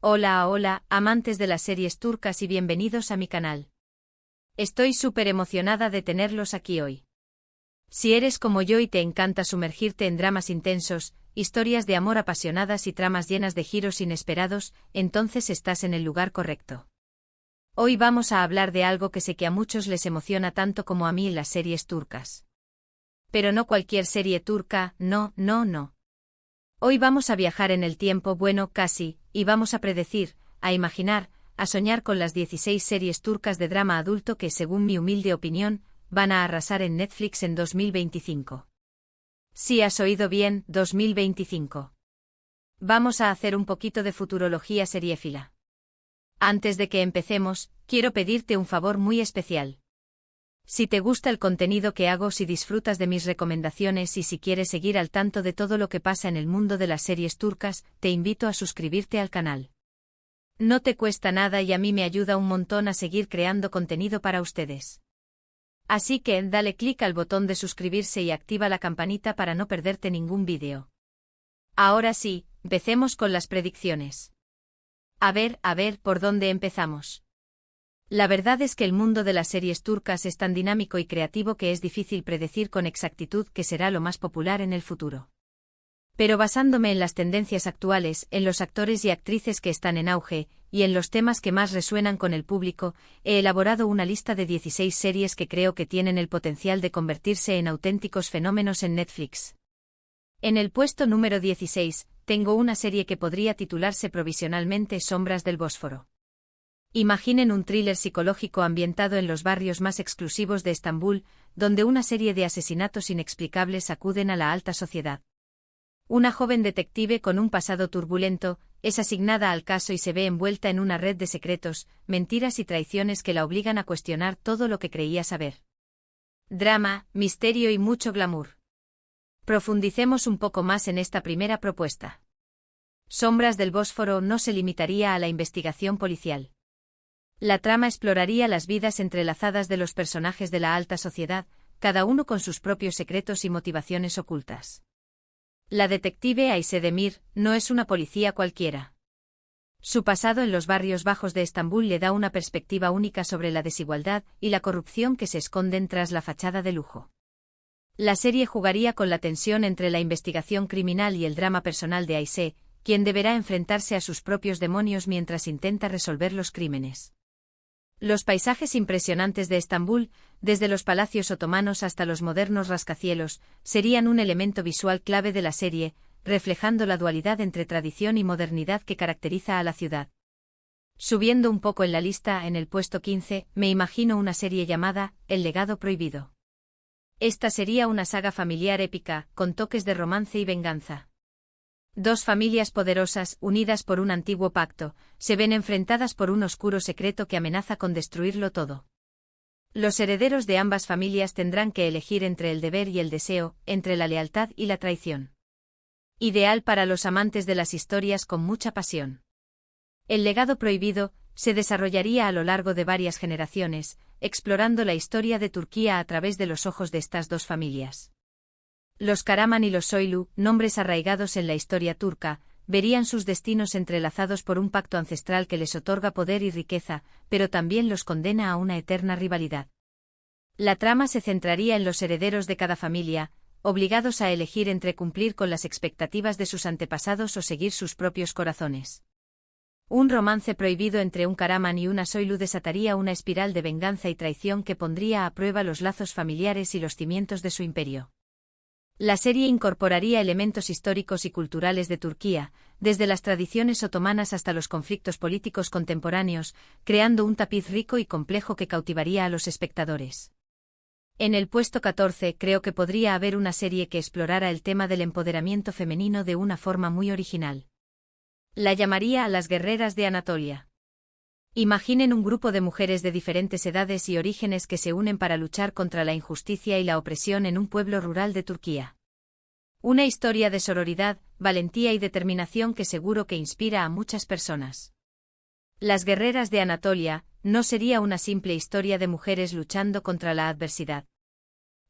Hola, hola, amantes de las series turcas y bienvenidos a mi canal. Estoy súper emocionada de tenerlos aquí hoy. Si eres como yo y te encanta sumergirte en dramas intensos, historias de amor apasionadas y tramas llenas de giros inesperados, entonces estás en el lugar correcto. Hoy vamos a hablar de algo que sé que a muchos les emociona tanto como a mí, las series turcas. Pero no cualquier serie turca, no. Hoy vamos a viajar en el tiempo, bueno, casi, y vamos a predecir, a imaginar, a soñar con las 16 series turcas de drama adulto que, según mi humilde opinión, van a arrasar en Netflix en 2025. Sí, has oído bien, 2025. Vamos a hacer un poquito de futurología seriéfila. Antes de que empecemos, quiero pedirte un favor muy especial. Si te gusta el contenido que hago, si disfrutas de mis recomendaciones y si quieres seguir al tanto de todo lo que pasa en el mundo de las series turcas, te invito a suscribirte al canal. No te cuesta nada y a mí me ayuda un montón a seguir creando contenido para ustedes. Así que dale clic al botón de suscribirse y activa la campanita para no perderte ningún vídeo. Ahora sí, empecemos con las predicciones. A ver, ¿por dónde empezamos? La verdad es que el mundo de las series turcas es tan dinámico y creativo que es difícil predecir con exactitud qué será lo más popular en el futuro. Pero basándome en las tendencias actuales, en los actores y actrices que están en auge, y en los temas que más resuenan con el público, he elaborado una lista de 16 series que creo que tienen el potencial de convertirse en auténticos fenómenos en Netflix. En el puesto número 16, tengo una serie que podría titularse provisionalmente Sombras del Bósforo. Imaginen un thriller psicológico ambientado en los barrios más exclusivos de Estambul, donde una serie de asesinatos inexplicables sacuden a la alta sociedad. Una joven detective con un pasado turbulento es asignada al caso y se ve envuelta en una red de secretos, mentiras y traiciones que la obligan a cuestionar todo lo que creía saber. Drama, misterio y mucho glamour. Profundicemos un poco más en esta primera propuesta. Sombras del Bósforo no se limitaría a la investigación policial. La trama exploraría las vidas entrelazadas de los personajes de la alta sociedad, cada uno con sus propios secretos y motivaciones ocultas. La detective Ayşe Demir no es una policía cualquiera. Su pasado en los barrios bajos de Estambul le da una perspectiva única sobre la desigualdad y la corrupción que se esconden tras la fachada de lujo. La serie jugaría con la tensión entre la investigación criminal y el drama personal de Ayşe, quien deberá enfrentarse a sus propios demonios mientras intenta resolver los crímenes. Los paisajes impresionantes de Estambul, desde los palacios otomanos hasta los modernos rascacielos, serían un elemento visual clave de la serie, reflejando la dualidad entre tradición y modernidad que caracteriza a la ciudad. Subiendo un poco en la lista, en el puesto 15, me imagino una serie llamada El legado prohibido. Esta sería una saga familiar épica, con toques de romance y venganza. Dos familias poderosas, unidas por un antiguo pacto, se ven enfrentadas por un oscuro secreto que amenaza con destruirlo todo. Los herederos de ambas familias tendrán que elegir entre el deber y el deseo, entre la lealtad y la traición. Ideal para los amantes de las historias con mucha pasión. El legado prohibido se desarrollaría a lo largo de varias generaciones, explorando la historia de Turquía a través de los ojos de estas dos familias. Los Karaman y los Soylu, nombres arraigados en la historia turca, verían sus destinos entrelazados por un pacto ancestral que les otorga poder y riqueza, pero también los condena a una eterna rivalidad. La trama se centraría en los herederos de cada familia, obligados a elegir entre cumplir con las expectativas de sus antepasados o seguir sus propios corazones. Un romance prohibido entre un Karaman y una Soylu desataría una espiral de venganza y traición que pondría a prueba los lazos familiares y los cimientos de su imperio. La serie incorporaría elementos históricos y culturales de Turquía, desde las tradiciones otomanas hasta los conflictos políticos contemporáneos, creando un tapiz rico y complejo que cautivaría a los espectadores. En el puesto 14 creo que podría haber una serie que explorara el tema del empoderamiento femenino de una forma muy original. La llamaría Las guerreras de Anatolia. Imaginen un grupo de mujeres de diferentes edades y orígenes que se unen para luchar contra la injusticia y la opresión en un pueblo rural de Turquía. Una historia de sororidad, valentía y determinación que seguro que inspira a muchas personas. Las guerreras de Anatolia no sería una simple historia de mujeres luchando contra la adversidad.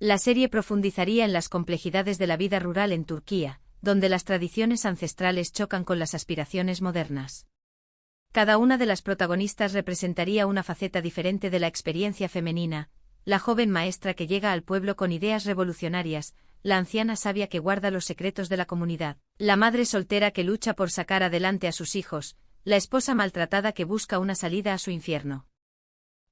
La serie profundizaría en las complejidades de la vida rural en Turquía, donde las tradiciones ancestrales chocan con las aspiraciones modernas. Cada una de las protagonistas representaría una faceta diferente de la experiencia femenina: la joven maestra que llega al pueblo con ideas revolucionarias, la anciana sabia que guarda los secretos de la comunidad, la madre soltera que lucha por sacar adelante a sus hijos, la esposa maltratada que busca una salida a su infierno.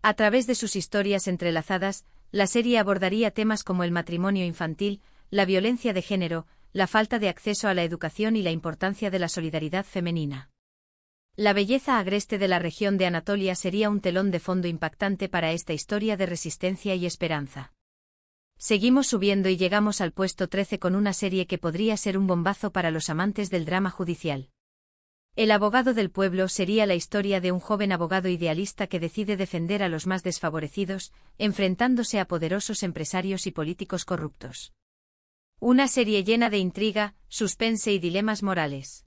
A través de sus historias entrelazadas, la serie abordaría temas como el matrimonio infantil, la violencia de género, la falta de acceso a la educación y la importancia de la solidaridad femenina. La belleza agreste de la región de Anatolia sería un telón de fondo impactante para esta historia de resistencia y esperanza. Seguimos subiendo y llegamos al puesto 13 con una serie que podría ser un bombazo para los amantes del drama judicial. El abogado del pueblo sería la historia de un joven abogado idealista que decide defender a los más desfavorecidos, enfrentándose a poderosos empresarios y políticos corruptos. Una serie llena de intriga, suspense y dilemas morales.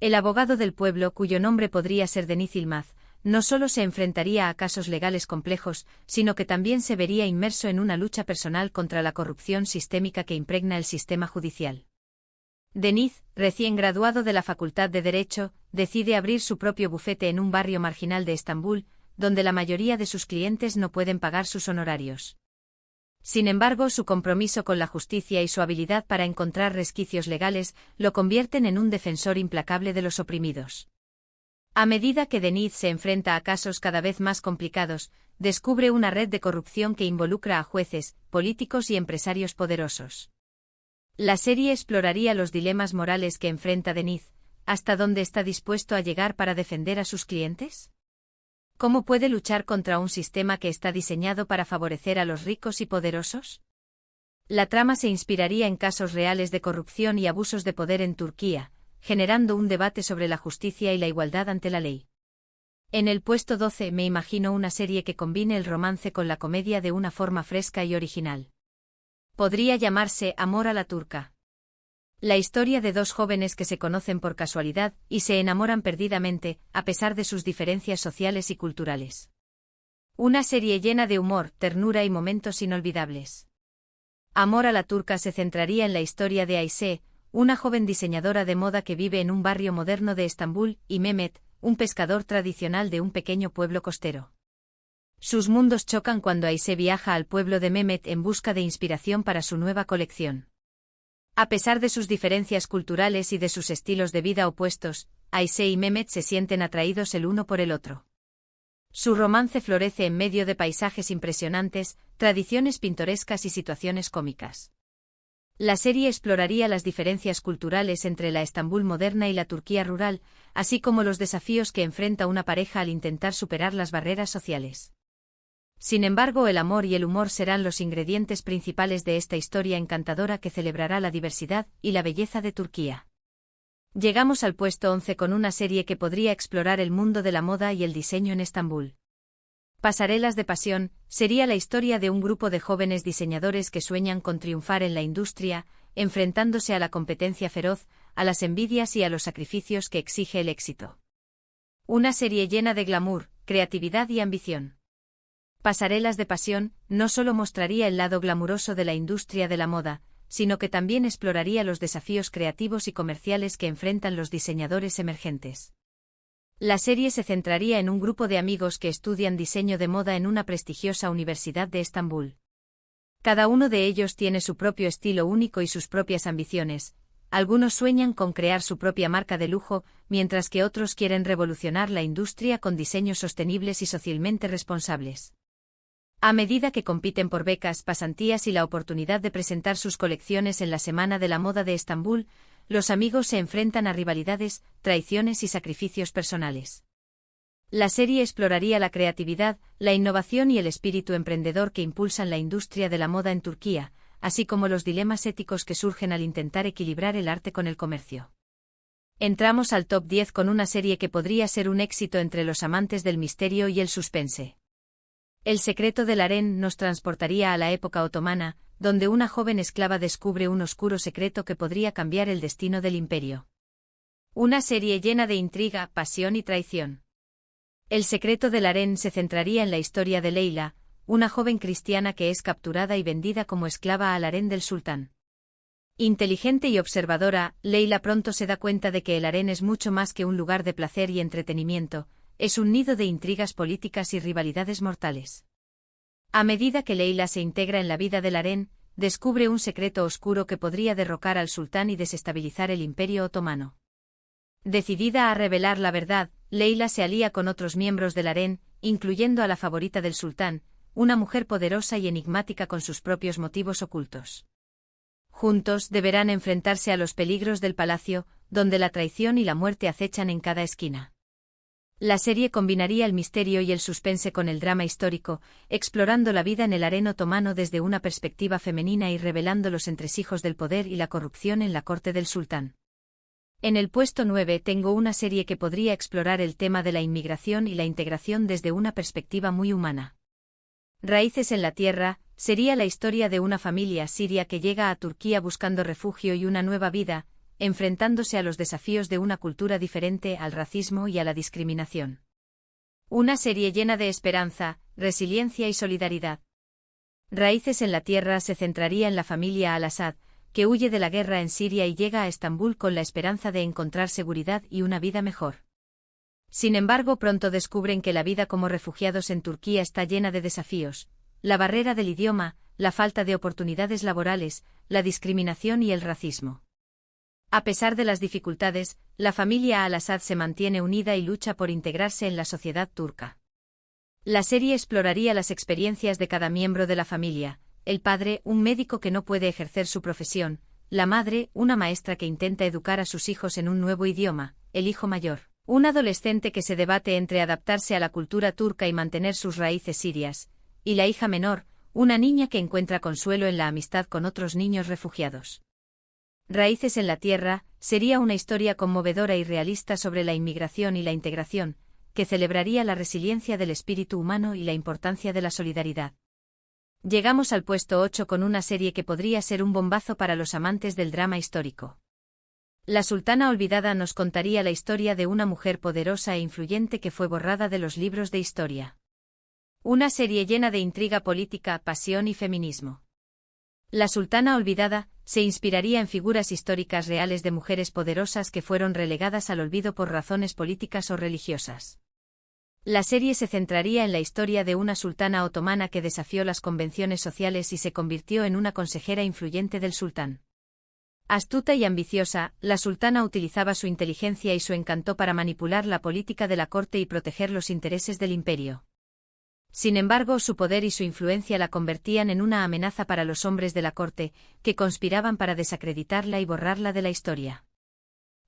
El abogado del pueblo, cuyo nombre podría ser Denis Yılmaz, no solo se enfrentaría a casos legales complejos, sino que también se vería inmerso en una lucha personal contra la corrupción sistémica que impregna el sistema judicial. Denis, recién graduado de la Facultad de Derecho, decide abrir su propio bufete en un barrio marginal de Estambul, donde la mayoría de sus clientes no pueden pagar sus honorarios. Sin embargo, su compromiso con la justicia y su habilidad para encontrar resquicios legales lo convierten en un defensor implacable de los oprimidos. A medida que Denis se enfrenta a casos cada vez más complicados, descubre una red de corrupción que involucra a jueces, políticos y empresarios poderosos. La serie exploraría los dilemas morales que enfrenta Denis: ¿hasta dónde está dispuesto a llegar para defender a sus clientes? ¿Cómo puede luchar contra un sistema que está diseñado para favorecer a los ricos y poderosos? La trama se inspiraría en casos reales de corrupción y abusos de poder en Turquía, generando un debate sobre la justicia y la igualdad ante la ley. En el puesto 12 me imagino una serie que combine el romance con la comedia de una forma fresca y original. Podría llamarse Amor a la turca. La historia de dos jóvenes que se conocen por casualidad y se enamoran perdidamente, a pesar de sus diferencias sociales y culturales. Una serie llena de humor, ternura y momentos inolvidables. Amor a la turca se centraría en la historia de Ayşe, una joven diseñadora de moda que vive en un barrio moderno de Estambul, y Mehmet, un pescador tradicional de un pequeño pueblo costero. Sus mundos chocan cuando Ayşe viaja al pueblo de Mehmet en busca de inspiración para su nueva colección. A pesar de sus diferencias culturales y de sus estilos de vida opuestos, Ayşe y Mehmet se sienten atraídos el uno por el otro. Su romance florece en medio de paisajes impresionantes, tradiciones pintorescas y situaciones cómicas. La serie exploraría las diferencias culturales entre la Estambul moderna y la Turquía rural, así como los desafíos que enfrenta una pareja al intentar superar las barreras sociales. Sin embargo, el amor y el humor serán los ingredientes principales de esta historia encantadora que celebrará la diversidad y la belleza de Turquía. Llegamos al puesto 11 con una serie que podría explorar el mundo de la moda y el diseño en Estambul. Pasarelas de pasión sería la historia de un grupo de jóvenes diseñadores que sueñan con triunfar en la industria, enfrentándose a la competencia feroz, a las envidias y a los sacrificios que exige el éxito. Una serie llena de glamour, creatividad y ambición. Pasarelas de pasión no solo mostraría el lado glamuroso de la industria de la moda, sino que también exploraría los desafíos creativos y comerciales que enfrentan los diseñadores emergentes. La serie se centraría en un grupo de amigos que estudian diseño de moda en una prestigiosa universidad de Estambul. Cada uno de ellos tiene su propio estilo único y sus propias ambiciones. Algunos sueñan con crear su propia marca de lujo, mientras que otros quieren revolucionar la industria con diseños sostenibles y socialmente responsables. A medida que compiten por becas, pasantías y la oportunidad de presentar sus colecciones en la Semana de la Moda de Estambul, los amigos se enfrentan a rivalidades, traiciones y sacrificios personales. La serie exploraría la creatividad, la innovación y el espíritu emprendedor que impulsan la industria de la moda en Turquía, así como los dilemas éticos que surgen al intentar equilibrar el arte con el comercio. Entramos al top 10 con una serie que podría ser un éxito entre los amantes del misterio y el suspense. El secreto del harén nos transportaría a la época otomana, donde una joven esclava descubre un oscuro secreto que podría cambiar el destino del imperio. Una serie llena de intriga, pasión y traición. El secreto del harén se centraría en la historia de Leyla, una joven cristiana que es capturada y vendida como esclava al harén del sultán. Inteligente y observadora, Leila pronto se da cuenta de que el harén es mucho más que un lugar de placer y entretenimiento, es un nido de intrigas políticas y rivalidades mortales. A medida que Leila se integra en la vida del harén, descubre un secreto oscuro que podría derrocar al sultán y desestabilizar el Imperio otomano. Decidida a revelar la verdad, Leila se alía con otros miembros del harén, incluyendo a la favorita del sultán, una mujer poderosa y enigmática con sus propios motivos ocultos. Juntos deberán enfrentarse a los peligros del palacio, donde la traición y la muerte acechan en cada esquina. La serie combinaría el misterio y el suspense con el drama histórico, explorando la vida en el harén otomano desde una perspectiva femenina y revelando los entresijos del poder y la corrupción en la corte del sultán. En el puesto 9 tengo una serie que podría explorar el tema de la inmigración y la integración desde una perspectiva muy humana. Raíces en la tierra, sería la historia de una familia siria que llega a Turquía buscando refugio y una nueva vida, enfrentándose a los desafíos de una cultura diferente, al racismo y a la discriminación. Una serie llena de esperanza, resiliencia y solidaridad. Raíces en la tierra se centraría en la familia Al-Assad, que huye de la guerra en Siria y llega a Estambul con la esperanza de encontrar seguridad y una vida mejor. Sin embargo, pronto descubren que la vida como refugiados en Turquía está llena de desafíos: la barrera del idioma, la falta de oportunidades laborales, la discriminación y el racismo. A pesar de las dificultades, la familia Al-Assad se mantiene unida y lucha por integrarse en la sociedad turca. La serie exploraría las experiencias de cada miembro de la familia: el padre, un médico que no puede ejercer su profesión; la madre, una maestra que intenta educar a sus hijos en un nuevo idioma; el hijo mayor, un adolescente que se debate entre adaptarse a la cultura turca y mantener sus raíces sirias; y la hija menor, una niña que encuentra consuelo en la amistad con otros niños refugiados. Raíces en la tierra sería una historia conmovedora y realista sobre la inmigración y la integración, que celebraría la resiliencia del espíritu humano y la importancia de la solidaridad. Llegamos al puesto 8 con una serie que podría ser un bombazo para los amantes del drama histórico. La Sultana Olvidada nos contaría la historia de una mujer poderosa e influyente que fue borrada de los libros de historia. Una serie llena de intriga política, pasión y feminismo. La Sultana Olvidada se inspiraría en figuras históricas reales de mujeres poderosas que fueron relegadas al olvido por razones políticas o religiosas. La serie se centraría en la historia de una sultana otomana que desafió las convenciones sociales y se convirtió en una consejera influyente del sultán. Astuta y ambiciosa, la sultana utilizaba su inteligencia y su encanto para manipular la política de la corte y proteger los intereses del imperio. Sin embargo, su poder y su influencia la convertían en una amenaza para los hombres de la corte, que conspiraban para desacreditarla y borrarla de la historia.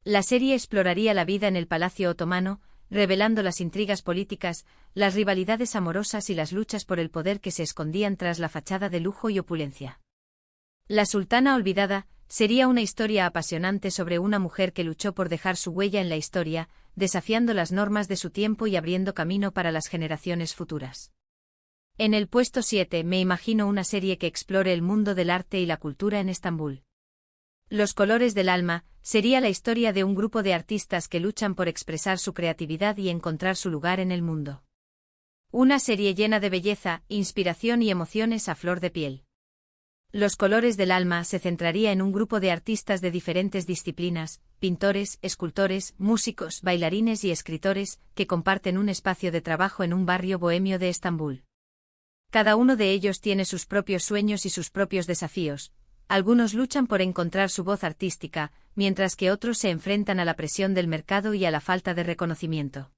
La serie exploraría la vida en el palacio otomano, revelando las intrigas políticas, las rivalidades amorosas y las luchas por el poder que se escondían tras la fachada de lujo y opulencia. La Sultana Olvidada sería una historia apasionante sobre una mujer que luchó por dejar su huella en la historia, desafiando las normas de su tiempo y abriendo camino para las generaciones futuras. En el puesto 7 me imagino una serie que explore el mundo del arte y la cultura en Estambul. Los colores del alma sería la historia de un grupo de artistas que luchan por expresar su creatividad y encontrar su lugar en el mundo. Una serie llena de belleza, inspiración y emociones a flor de piel. Los colores del alma se centraría en un grupo de artistas de diferentes disciplinas: pintores, escultores, músicos, bailarines y escritores, que comparten un espacio de trabajo en un barrio bohemio de Estambul. Cada uno de ellos tiene sus propios sueños y sus propios desafíos. Algunos luchan por encontrar su voz artística, mientras que otros se enfrentan a la presión del mercado y a la falta de reconocimiento.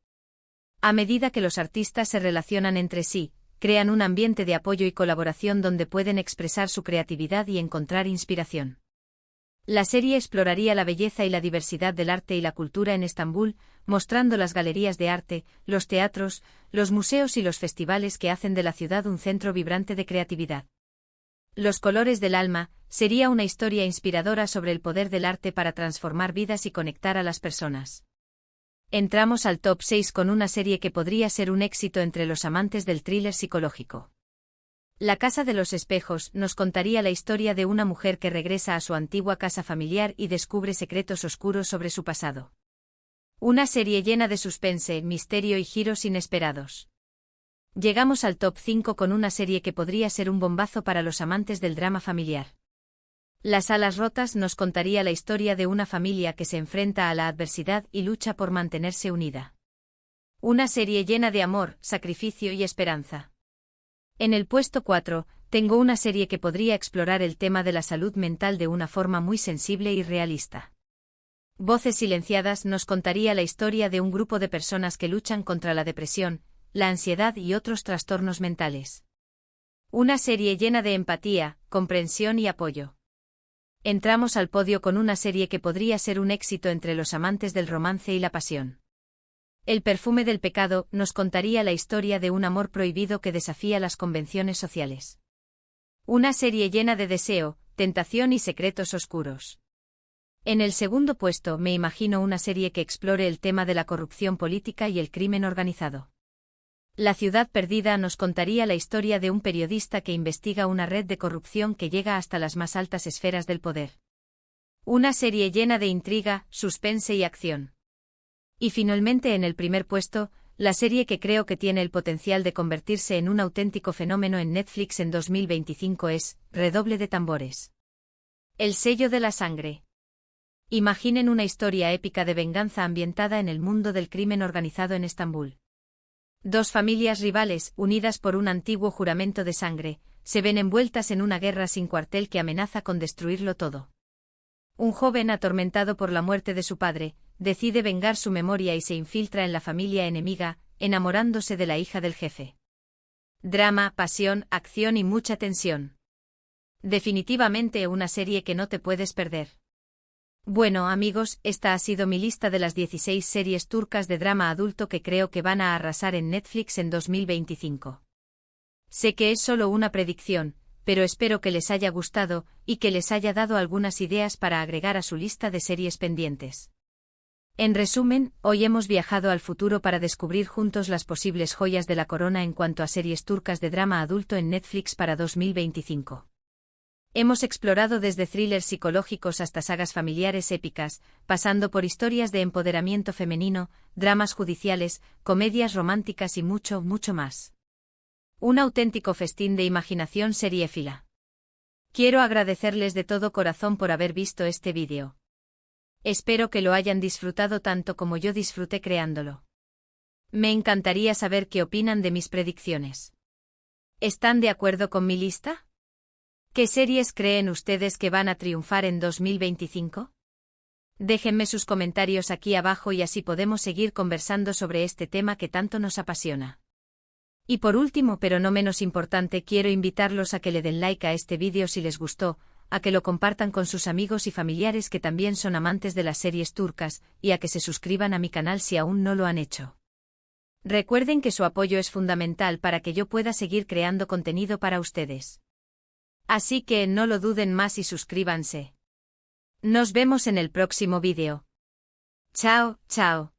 A medida que los artistas se relacionan entre sí, crean un ambiente de apoyo y colaboración donde pueden expresar su creatividad y encontrar inspiración. La serie exploraría la belleza y la diversidad del arte y la cultura en Estambul, mostrando las galerías de arte, los teatros, los museos y los festivales que hacen de la ciudad un centro vibrante de creatividad. Los colores del alma sería una historia inspiradora sobre el poder del arte para transformar vidas y conectar a las personas. Entramos al top 6 con una serie que podría ser un éxito entre los amantes del thriller psicológico. La Casa de los Espejos nos contaría la historia de una mujer que regresa a su antigua casa familiar y descubre secretos oscuros sobre su pasado. Una serie llena de suspense, misterio y giros inesperados. Llegamos al top 5 con una serie que podría ser un bombazo para los amantes del drama familiar. Las alas rotas nos contaría la historia de una familia que se enfrenta a la adversidad y lucha por mantenerse unida. Una serie llena de amor, sacrificio y esperanza. En el puesto 4, tengo una serie que podría explorar el tema de la salud mental de una forma muy sensible y realista. Voces silenciadas nos contaría la historia de un grupo de personas que luchan contra la depresión, la ansiedad y otros trastornos mentales. Una serie llena de empatía, comprensión y apoyo. Entramos al podio con una serie que podría ser un éxito entre los amantes del romance y la pasión. El perfume del pecado nos contaría la historia de un amor prohibido que desafía las convenciones sociales. Una serie llena de deseo, tentación y secretos oscuros. En el segundo puesto me imagino una serie que explore el tema de la corrupción política y el crimen organizado. La ciudad perdida nos contaría la historia de un periodista que investiga una red de corrupción que llega hasta las más altas esferas del poder. Una serie llena de intriga, suspense y acción. Y finalmente en el primer puesto, la serie que creo que tiene el potencial de convertirse en un auténtico fenómeno en Netflix en 2025 es Redoble de tambores. El sello de la sangre. Imaginen una historia épica de venganza ambientada en el mundo del crimen organizado en Estambul. Dos familias rivales, unidas por un antiguo juramento de sangre, se ven envueltas en una guerra sin cuartel que amenaza con destruirlo todo. Un joven atormentado por la muerte de su padre, decide vengar su memoria y se infiltra en la familia enemiga, enamorándose de la hija del jefe. Drama, pasión, acción y mucha tensión. Definitivamente una serie que no te puedes perder. Bueno amigos, esta ha sido mi lista de las 16 series turcas de drama adulto que creo que van a arrasar en Netflix en 2025. Sé que es solo una predicción, pero espero que les haya gustado y que les haya dado algunas ideas para agregar a su lista de series pendientes. En resumen, hoy hemos viajado al futuro para descubrir juntos las posibles joyas de la corona en cuanto a series turcas de drama adulto en Netflix para 2025. Hemos explorado desde thrillers psicológicos hasta sagas familiares épicas, pasando por historias de empoderamiento femenino, dramas judiciales, comedias románticas y mucho más. Un auténtico festín de imaginación seriéfila. Quiero agradecerles de todo corazón por haber visto este vídeo. Espero que lo hayan disfrutado tanto como yo disfruté creándolo. Me encantaría saber qué opinan de mis predicciones. ¿Están de acuerdo con mi lista? ¿Qué series creen ustedes que van a triunfar en 2025? Déjenme sus comentarios aquí abajo y así podemos seguir conversando sobre este tema que tanto nos apasiona. Y por último, pero no menos importante, quiero invitarlos a que le den like a este vídeo si les gustó, a que lo compartan con sus amigos y familiares que también son amantes de las series turcas, y a que se suscriban a mi canal si aún no lo han hecho. Recuerden que su apoyo es fundamental para que yo pueda seguir creando contenido para ustedes. Así que no lo duden más y suscríbanse. Nos vemos en el próximo vídeo. Chao, chao.